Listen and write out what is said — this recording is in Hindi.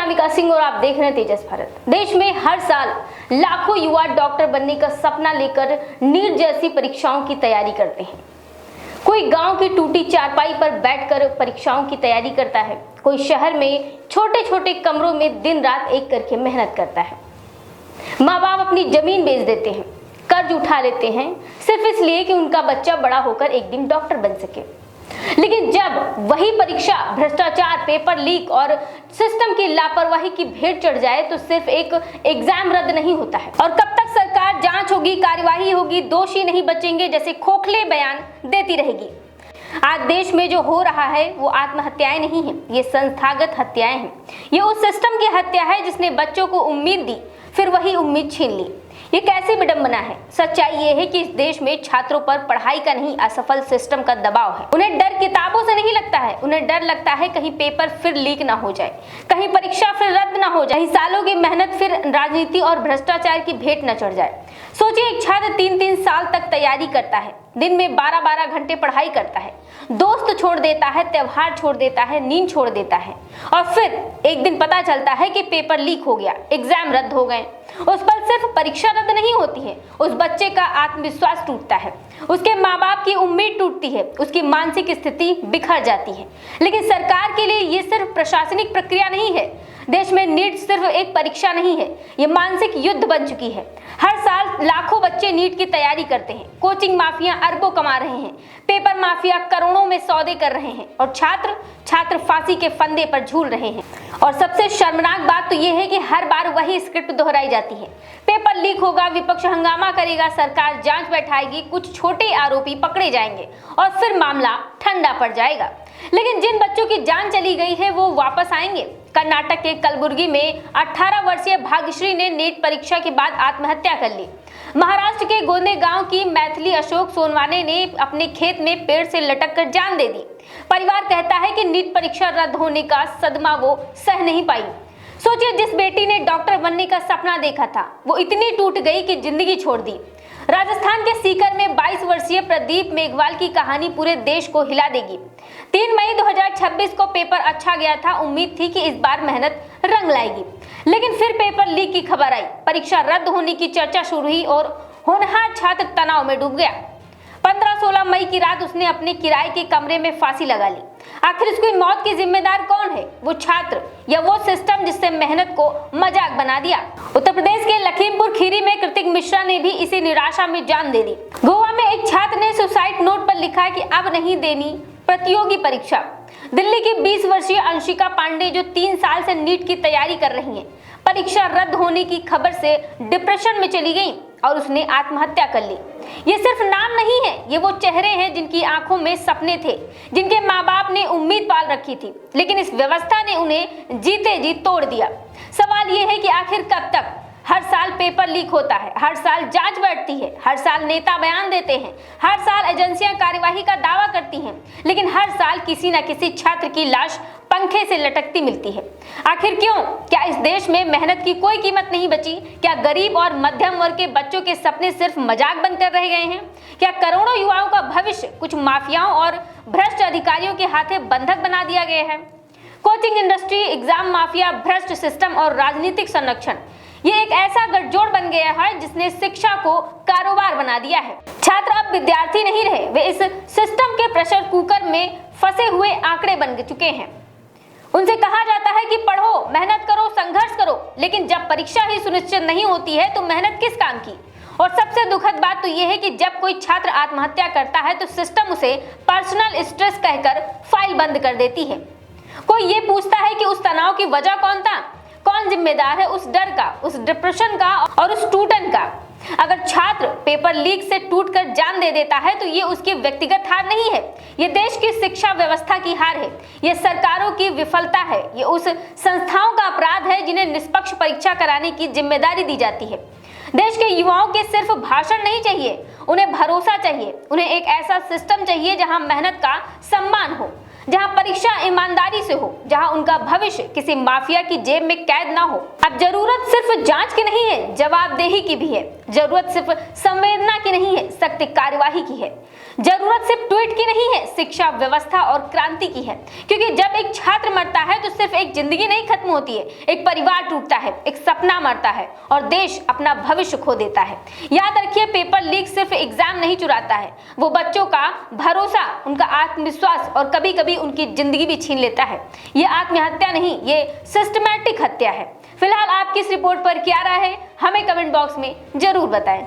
अनामिका सिंह और आप देख रहे हैं तेजस भारत। देश में हर साल लाखों युवा डॉक्टर बनने का सपना लेकर नीट जैसी परीक्षाओं की तैयारी करते हैं। कोई गांव की टूटी चारपाई पर बैठकर परीक्षाओं की तैयारी करता है, कोई शहर में छोटे छोटे कमरों में दिन रात एक करके मेहनत करता है। माँ बाप अपनी जमीन बेच देते हैं, कर्ज उठा लेते हैं सिर्फ इसलिए कि उनका बच्चा बड़ा होकर एक दिन डॉक्टर बन सके। लेकिन जब वही परीक्षा भ्रष्टाचार, पेपर लीक और सिस्टम की लापरवाही की भेंट चढ़ जाए तो सिर्फ एक एग्जाम रद्द नहीं होता है। और कब तक सरकार जांच होगी, कार्यवाही होगी, दोषी नहीं बचेंगे जैसे खोखले बयान देती रहेगी। आज देश में जो हो रहा है वो आत्महत्याएं नहीं है, ये संस्थागत हत्याएं हैं। ये उस सिस्टम की हत्या है जिसने बच्चों को उम्मीद दी, फिर वही उम्मीद छीन ली। ये कैसी विडंबना है। सच्चाई ये है कि इस देश में छात्रों पर पढ़ाई का नहीं, असफल सिस्टम का दबाव है। उन्हें डर किताबों से नहीं लगता है, उन्हें डर लगता है कहीं पेपर फिर लीक ना हो जाए, कहीं परीक्षा फिर रद्द ना हो जाए, कहीं सालों की मेहनत फिर राजनीति और भ्रष्टाचार की भेंट न चढ़ जाए। सोचिए, एक छात्र 3-3 साल तक तैयारी करता है, दिन में 12-12 घंटे पढ़ाई करता है, दोस्त छोड़ देता है, त्योहार छोड़ देता है, नींद छोड़ देता है, और फिर एक दिन पता चलता है कि पेपर लीक हो गया, एग्जाम रद्द हो गए। उस पर सिर्फ परीक्षा रद्द नहीं होती है, उस बच्चे का आत्मविश्वास टूटता है, उसके माँ बाप की उम्मीद टूटती है, उसकी मानसिक स्थिति बिखर जाती है। लेकिन सरकार के लिए ये सिर्फ प्रशासनिक प्रक्रिया नहीं है। देश में नीट सिर्फ एक परीक्षा नहीं है, ये मानसिक युद्ध बन चुकी है। हर साल लाखों बच्चे नीट की तैयारी करते हैं, कोचिंग माफिया अरबों कमा रहे हैं, पेपर माफिया करोड़ों में सौदे कर रहे हैं और छात्र फांसी के फंदे पर झूल रहे हैं। और सबसे शर्मनाक बात तो यह है कि हर बार वही स्क्रिप्ट दोहराई जाती है। पेपर लीक होगा, विपक्ष हंगामा करेगा, सरकार जांच बैठाएगी, कुछ छोटे आरोपी पकड़े जाएंगे और फिर मामला ठंडा पड़ जाएगा। लेकिन जिन बच्चों की जान चली गई है वो वापस आएंगे। कर्नाटक के कलबुर्गी में 18 वर्षीय भाग्यश्री ने नीट परीक्षा के बाद आत्महत्या कर ली। महाराष्ट्र के गोंदे गांव की मैथिली अशोक सोनवाने ने अपने खेत में पेड़ से लटक कर जान दे दी। परिवार कहता है कि नीट परीक्षा रद्द होने का सदमा वो सह नहीं पाई। सोचिए, जिस बेटी ने डॉक्टर बनने का सपना देखा था वो इतनी टूट गई कि जिंदगी छोड़ दी। राजस्थान के सीकर में 22 वर्षीय प्रदीप मेघवाल की कहानी पूरे देश को हिला देगी। 3 मई 2026 को पेपर अच्छा गया था, उम्मीद थी कि इस बार मेहनत रंग लाएगी। लेकिन फिर पेपर लीक की खबर आई, परीक्षा रद्द होने की चर्चा शुरू हुई और होनहार छात्र तनाव में डूब गया। 15-16 मई की रात उसने अपने किराए के कमरे में फांसी लगा ली। आखिर उसकी मौत की जिम्मेदार कौन है? वो छात्र या वो सिस्टम जिससे मेहनत को मजाक बना दिया? उत्तर प्रदेश के लखीमपुर खीरी में कृतिक मिश्रा ने भी इसी निराशा में जान दे दी। गोवा में एक छात्र ने सुसाइड नोट पर लिखा कि अब नहीं देनी प्रतियोगी परीक्षा। दिल्ली की 20 वर्षीय अंशिका पांडे जो 3 साल से नीट की तैयारी कर रही हैं, परीक्षा रद्द होने की खबर से डिप्रेशन में चली गई और उसने आत्महत्या कर ली। ये सिर्फ नाम नहीं है, ये वो चेहरे हैं जिनकी आंखों में सपने थे, जिनके माँ बाप ने उम्मीद पाल रखी थी, लेकिन इस व्यवस्था ने उन्हें जीते जी तोड़ दिया। सवाल ये है कि आखिर कब तक? हर साल पेपर लीक होता है, हर साल जांच बैठती है, हर साल नेता बयान देते हैं, हर साल एजेंसियां कार्यवाही का दावा करती हैं, लेकिन हर साल किसी न किसी छात्र की लाश पंखे से लटकती मिलती है। आखिर क्यों? क्या इस देश में मेहनत की कोई कीमत नहीं बची? क्या गरीब और मध्यम वर्ग के बच्चों के सपने सिर्फ मजाक बनकर रह गए हैं? क्या करोड़ों युवाओं का भविष्य कुछ माफियाओं और भ्रष्ट अधिकारियों के हाथे बंधक बना दिया गया है? कोचिंग इंडस्ट्री, एग्जाम माफिया, भ्रष्ट सिस्टम और राजनीतिक संरक्षण, ये एक ऐसा गठजोड़ बन गया है जिसने शिक्षा को कारोबार बना दिया है। छात्र अब विद्यार्थी नहीं रहे, वे इस सिस्टम के प्रेशर कुकर में फंसे हुए आंकड़े बन चुके हैं। उनसे कहा जाता है कि पढ़ो, मेहनत करो, संघर्ष करो, लेकिन जब परीक्षा ही सुनिश्चित नहीं होती है तो मेहनत किस काम की? और सबसे दुखद बात तो यह है कि जब कोई छात्र आत्महत्या करता है तो सिस्टम उसे पर्सनल स्ट्रेस कहकर फाइल बंद कर देती है। कोई ये पूछता है कि उस तनाव की वजह कौन था? कौन जिम्मेदार है उस डर का, उस डिप्रेशन का और उस टूटन का? अगर छात्र पेपर लीक से टूटकर जान दे देता है तो ये उसकी व्यक्तिगत हार नहीं है, ये देश की शिक्षा व्यवस्था की हार है, ये सरकारों की विफलता है, ये उस संस्थाओं का अपराध है जिन्हें निष्पक्ष परीक्षा कराने की जिम्मेदारी दी जाती है। देश के युवाओं के सिर्फ भाषण नहीं चाहिए, उन्हें भरोसा चाहिए, उन्हें एक ऐसा सिस्टम चाहिए जहां मेहनत का सम्मान हो, जहां परीक्षा ईमानदारी से हो, जहां उनका भविष्य किसी माफिया की जेब में कैद ना हो। अब जरूरत सिर्फ जांच की नहीं है, जवाबदेही की भी है। जरूरत सिर्फ संवेदना की नहीं है, सख्त कार्यवाही की है। जरूरत सिर्फ ट्वीट की नहीं है, शिक्षा व्यवस्था और क्रांति की है। क्योंकि जब एक छात्र मरता है तो सिर्फ एक जिंदगी नहीं खत्म होती है, एक परिवार टूटता है, एक सपना मरता है और देश अपना भविष्य खो देता है। याद रखिए, पेपर लीक सिर्फ एग्जाम नहीं चुराता है, वो बच्चों का भरोसा, उनका आत्मविश्वास और कभी कभी उनकी जिंदगी भी छीन लेता है। ये आत्महत्या नहीं, ये सिस्टमैटिक हत्या है। फिलहाल आपकी इस रिपोर्ट पर क्या राय है, हमें कमेंट बॉक्स में जरूर बताएं।